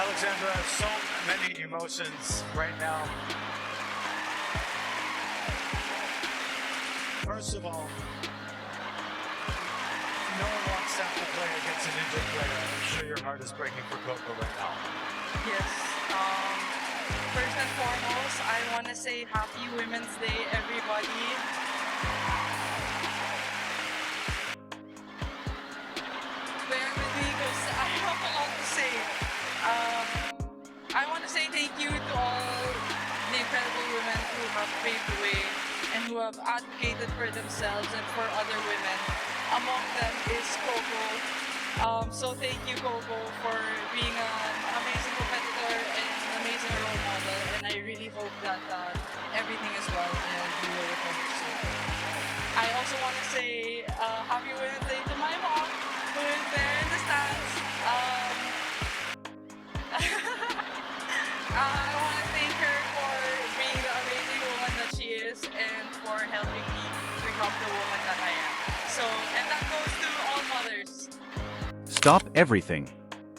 Alexandra, so many emotions right now. First of all, no one wants to have to play against an injured player. I'm sure your heart is breaking for Coco right now. Yes. First and foremost, I want to say Happy Women's Day, everybody. Bear with me because I have a lot to say. I want to say thank you to all the incredible women who have paved the way and who have advocated for themselves and for other women. Among them is Coco. So thank you, Coco, for being an amazing competitor and an amazing role model. And I really hope that everything is well and you will recover soon. I also want to say Happy Women's Day to my mom, who is there in the stands. I want to thank her for being the amazing woman that she is and for helping me become the woman that I am. So, and that goes to all mothers. Stop everything.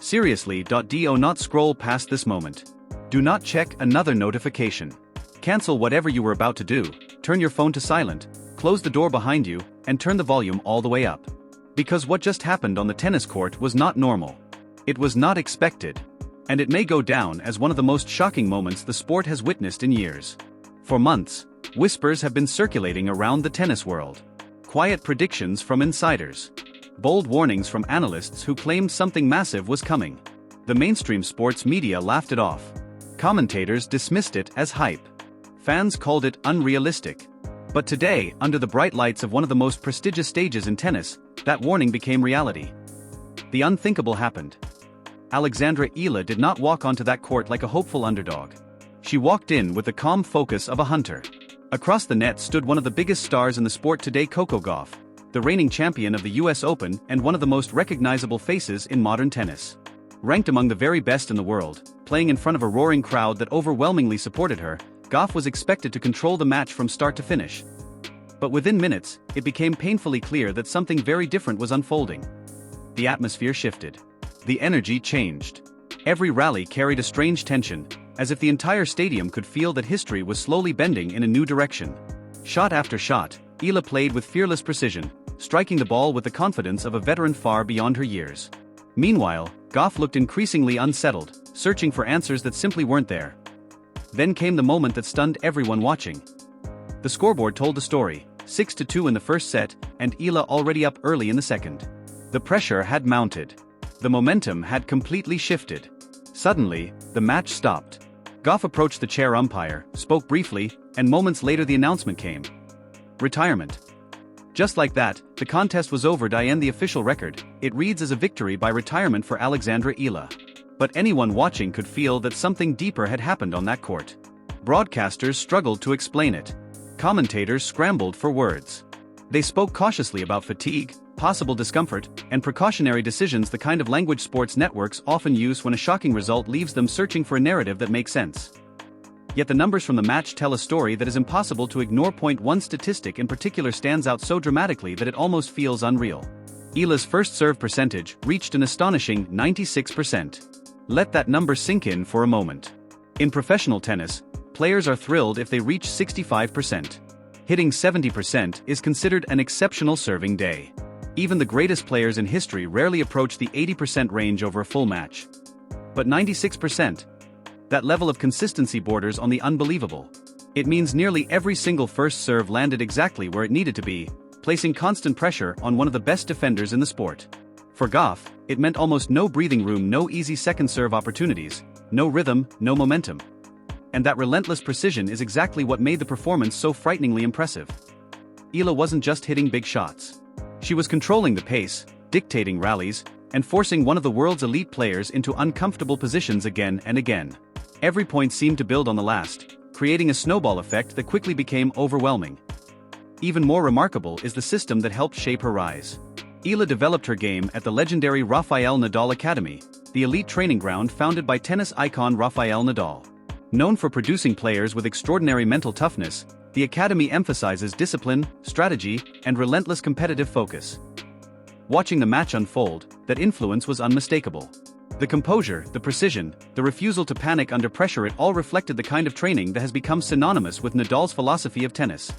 Seriously, do not scroll past this moment. Do not check another notification. Cancel whatever you were about to do, turn your phone to silent, close the door behind you, and turn the volume all the way up. Because what just happened on the tennis court was not normal. It was not expected. And it may go down as one of the most shocking moments the sport has witnessed in years. For months, whispers have been circulating around the tennis world. Quiet predictions from insiders. Bold warnings from analysts who claimed something massive was coming. The mainstream sports media laughed it off. Commentators dismissed it as hype. Fans called it unrealistic. But today, under the bright lights of one of the most prestigious stages in tennis, that warning became reality. The unthinkable happened. Alexandra Eala did not walk onto that court like a hopeful underdog. She walked in with the calm focus of a hunter. Across the net stood one of the biggest stars in the sport today, Coco Gauff, the reigning champion of the US Open and one of the most recognizable faces in modern tennis. Ranked among the very best in the world, playing in front of a roaring crowd that overwhelmingly supported her, Gauff was expected to control the match from start to finish. But within minutes, it became painfully clear that something very different was unfolding. The atmosphere shifted. The energy changed. Every rally carried a strange tension, as if the entire stadium could feel that history was slowly bending in a new direction. Shot after shot, Eala played with fearless precision, striking the ball with the confidence of a veteran far beyond her years. Meanwhile, Gauff looked increasingly unsettled, searching for answers that simply weren't there. Then came the moment that stunned everyone watching. The scoreboard told the story, 6-2 in the first set, and Eala already up early in the second. The pressure had mounted. The momentum had completely shifted. Suddenly, the match stopped. Gauff approached the chair umpire, spoke briefly, and moments later the announcement came. Retirement. Just like that, the contest was over. In the official record, it reads as a victory by retirement for Alexandra Eala. But anyone watching could feel that something deeper had happened on that court. Broadcasters struggled to explain it. Commentators scrambled for words. They spoke cautiously about fatigue, possible discomfort, and precautionary decisions, the kind of language sports networks often use when a shocking result leaves them searching for a narrative that makes sense. Yet the numbers from the match tell a story that is impossible to ignore. One statistic in particular stands out so dramatically that it almost feels unreal. Eala's first serve percentage reached an astonishing 96%. Let that number sink in for a moment. In professional tennis, players are thrilled if they reach 65%. Hitting 70% is considered an exceptional serving day. Even the greatest players in history rarely approach the 80% range over a full match. But 96%? That level of consistency borders on the unbelievable. It means nearly every single first serve landed exactly where it needed to be, placing constant pressure on one of the best defenders in the sport. For Gauff, it meant almost no breathing room, no easy second serve opportunities, no rhythm, no momentum. And that relentless precision is exactly what made the performance so frighteningly impressive. Eala wasn't just hitting big shots. She was controlling the pace, dictating rallies, and forcing one of the world's elite players into uncomfortable positions again and again. Every point seemed to build on the last, creating a snowball effect that quickly became overwhelming. Even more remarkable is the system that helped shape her rise. Eala developed her game at the legendary Rafael Nadal Academy, the elite training ground founded by tennis icon Rafael Nadal. Known for producing players with extraordinary mental toughness, the academy emphasizes discipline, strategy, and relentless competitive focus. Watching the match unfold, that influence was unmistakable. The composure, the precision, the refusal to panic under pressure, it all reflected the kind of training that has become synonymous with Nadal's philosophy of tennis.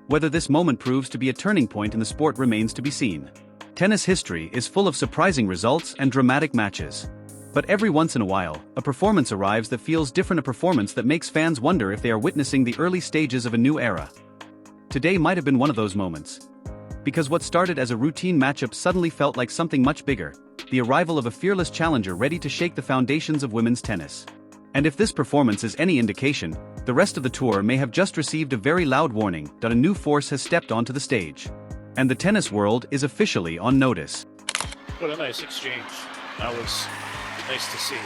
Whether this moment proves to be a turning point in the sport remains to be seen. Tennis history is full of surprising results and dramatic matches. But every once in a while, a performance arrives that feels different, a performance that makes fans wonder if they are witnessing the early stages of a new era. Today might have been one of those moments. Because what started as a routine matchup suddenly felt like something much bigger, the arrival of a fearless challenger ready to shake the foundations of women's tennis. And if this performance is any indication, the rest of the tour may have just received a very loud warning that a new force has stepped onto the stage. And the tennis world is officially on notice. What a nice exchange. That was nice to see.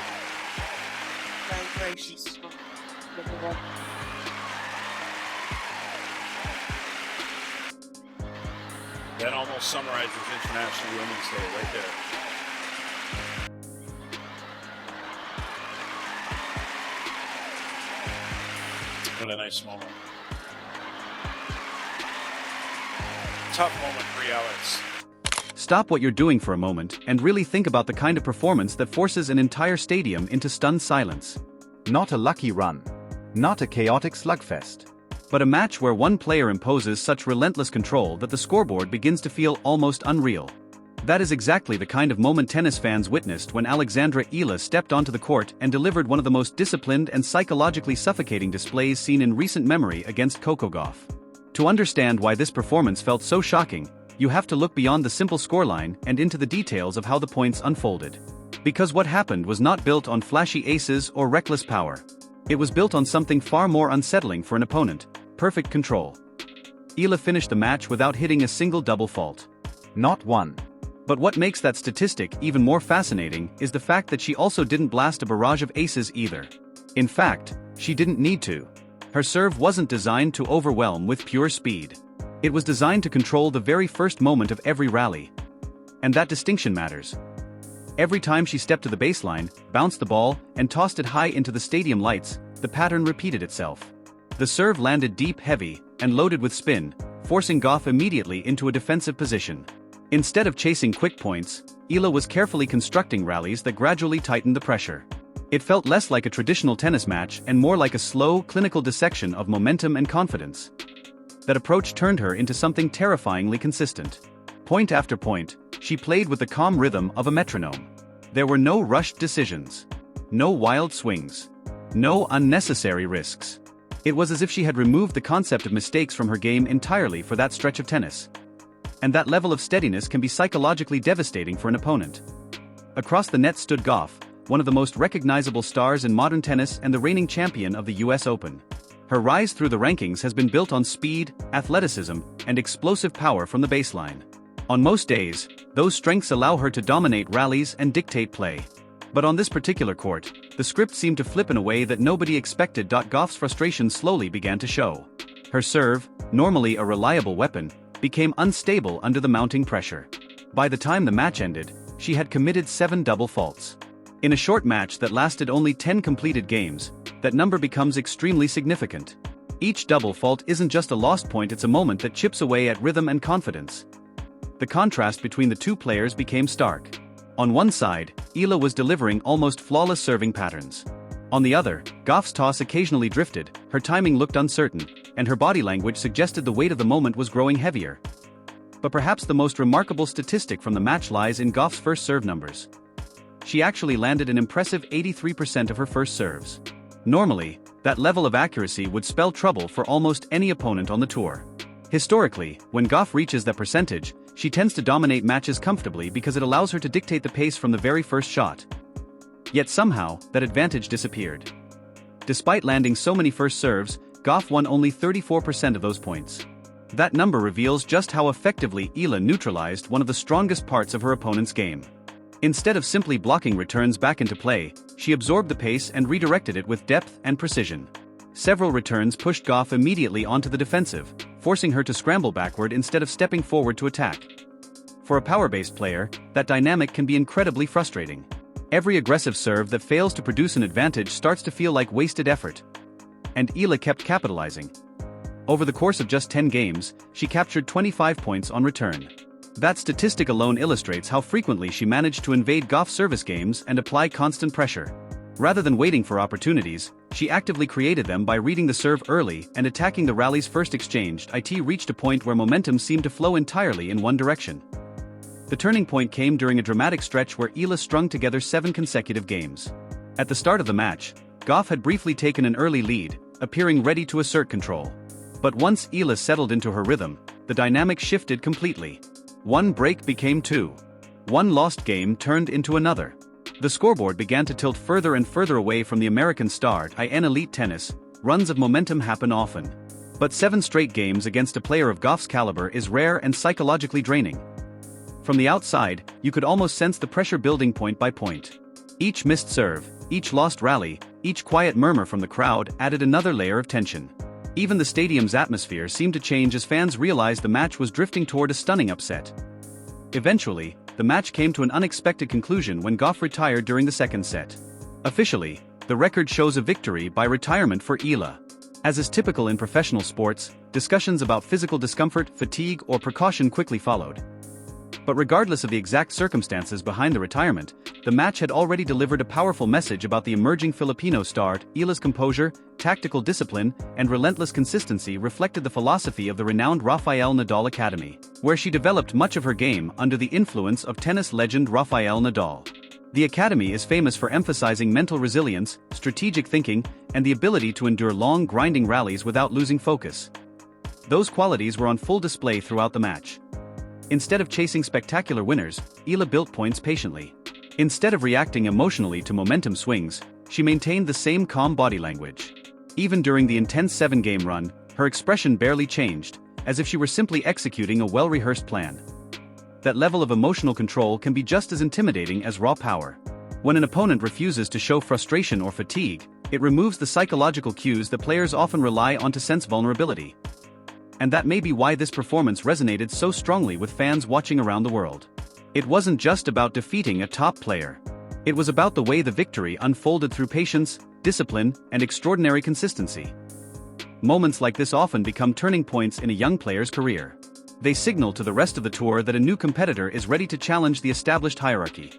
Very gracious. That almost summarizes International Women's Day right there. What a nice moment. Tough moment for Alex. Stop what you're doing for a moment and really think about the kind of performance that forces an entire stadium into stunned silence. Not a lucky run. Not a chaotic slugfest. But a match where one player imposes such relentless control that the scoreboard begins to feel almost unreal. That is exactly the kind of moment tennis fans witnessed when Alexandra Eala stepped onto the court and delivered one of the most disciplined and psychologically suffocating displays seen in recent memory against Coco Gauff. To understand why this performance felt so shocking, you have to look beyond the simple scoreline and into the details of how the points unfolded. Because what happened was not built on flashy aces or reckless power. It was built on something far more unsettling for an opponent: perfect control. Eala finished the match without hitting a single double fault. Not one. But what makes that statistic even more fascinating is the fact that she also didn't blast a barrage of aces either. In fact, she didn't need to. Her serve wasn't designed to overwhelm with pure speed. It was designed to control the very first moment of every rally. And that distinction matters. Every time she stepped to the baseline, bounced the ball, and tossed it high into the stadium lights, the pattern repeated itself. The serve landed deep, heavy, and loaded with spin, forcing Gauff immediately into a defensive position. Instead of chasing quick points, Eala was carefully constructing rallies that gradually tightened the pressure. It felt less like a traditional tennis match and more like a slow, clinical dissection of momentum and confidence. That approach turned her into something terrifyingly consistent. Point after point, she played with the calm rhythm of a metronome. There were no rushed decisions. No wild swings. No unnecessary risks. It was as if she had removed the concept of mistakes from her game entirely for that stretch of tennis. And that level of steadiness can be psychologically devastating for an opponent. Across the net stood Gauff, one of the most recognizable stars in modern tennis and the reigning champion of the US Open. Her rise through the rankings has been built on speed, athleticism, and explosive power from the baseline. On most days, those strengths allow her to dominate rallies and dictate play. But on this particular court, the script seemed to flip in a way that nobody expected. Gauff's frustration slowly began to show. Her serve, normally a reliable weapon, became unstable under the mounting pressure. By the time the match ended, she had committed 7 double faults. In a short match that lasted only 10 completed games, that number becomes extremely significant. Each double fault isn't just a lost point, it's a moment that chips away at rhythm and confidence. The contrast between the two players became stark. On one side, Eala was delivering almost flawless serving patterns. On the other, Gauff's toss occasionally drifted, her timing looked uncertain, and her body language suggested the weight of the moment was growing heavier. But perhaps the most remarkable statistic from the match lies in Gauff's first serve numbers. She actually landed an impressive 83% of her first serves. Normally, that level of accuracy would spell trouble for almost any opponent on the tour. Historically, when Gauff reaches that percentage, she tends to dominate matches comfortably because it allows her to dictate the pace from the very first shot. Yet somehow, that advantage disappeared. Despite landing so many first serves, Gauff won only 34% of those points. That number reveals just how effectively Eala neutralized one of the strongest parts of her opponent's game. Instead of simply blocking returns back into play, she absorbed the pace and redirected it with depth and precision. Several returns pushed Gauff immediately onto the defensive, forcing her to scramble backward instead of stepping forward to attack. For a power-based player, that dynamic can be incredibly frustrating. Every aggressive serve that fails to produce an advantage starts to feel like wasted effort. And Eala kept capitalizing. Over the course of just 10 games, she captured 25 points on return. That statistic alone illustrates how frequently she managed to invade Gauff's service games and apply constant pressure. Rather than waiting for opportunities, she actively created them by reading the serve early and attacking the rally's first exchange. It reached a point where momentum seemed to flow entirely in one direction. The turning point came during a dramatic stretch where Eala strung together 7 consecutive games. At the start of the match, Gauff had briefly taken an early lead, appearing ready to assert control. But once Eala settled into her rhythm, the dynamic shifted completely. One break became 2. One lost game turned into another. The scoreboard began to tilt further and further away from the American star. In elite tennis, runs of momentum happen often. But 7 straight games against a player of Gauff's caliber is rare and psychologically draining. From the outside, you could almost sense the pressure building point by point. Each missed serve, each lost rally, each quiet murmur from the crowd added another layer of tension. Even the stadium's atmosphere seemed to change as fans realized the match was drifting toward a stunning upset. Eventually, the match came to an unexpected conclusion when Gauff retired during the second set. Officially, the record shows a victory by retirement for Eala. As is typical in professional sports, discussions about physical discomfort, fatigue, or precaution quickly followed. But regardless of the exact circumstances behind the retirement, the match had already delivered a powerful message about the emerging Filipino star. Eala's composure, tactical discipline, and relentless consistency reflected the philosophy of the renowned Rafael Nadal Academy, where she developed much of her game under the influence of tennis legend Rafael Nadal. The academy is famous for emphasizing mental resilience, strategic thinking, and the ability to endure long grinding rallies without losing focus. Those qualities were on full display throughout the match. Instead of chasing spectacular winners, Eala built points patiently. Instead of reacting emotionally to momentum swings, she maintained the same calm body language. Even during the intense 7-game run, her expression barely changed, as if she were simply executing a well-rehearsed plan. That level of emotional control can be just as intimidating as raw power. When an opponent refuses to show frustration or fatigue, it removes the psychological cues that players often rely on to sense vulnerability. And that may be why this performance resonated so strongly with fans watching around the world. It wasn't just about defeating a top player. It was about the way the victory unfolded through patience, discipline, and extraordinary consistency. Moments like this often become turning points in a young player's career. They signal to the rest of the tour that a new competitor is ready to challenge the established hierarchy.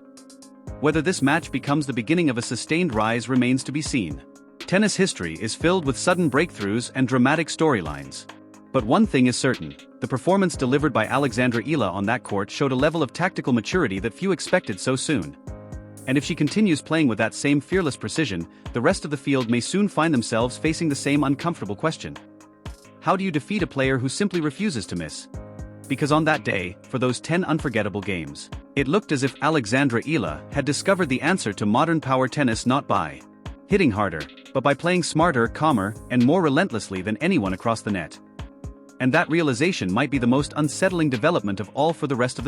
Whether this match becomes the beginning of a sustained rise remains to be seen. Tennis history is filled with sudden breakthroughs and dramatic storylines. But one thing is certain, the performance delivered by Alexandra Eala on that court showed a level of tactical maturity that few expected so soon. And if she continues playing with that same fearless precision, the rest of the field may soon find themselves facing the same uncomfortable question. How do you defeat a player who simply refuses to miss? Because on that day, for those 10 unforgettable games, it looked as if Alexandra Eala had discovered the answer to modern power tennis, not by hitting harder, but by playing smarter, calmer, and more relentlessly than anyone across the net. And that realization might be the most unsettling development of all for the rest of the tour.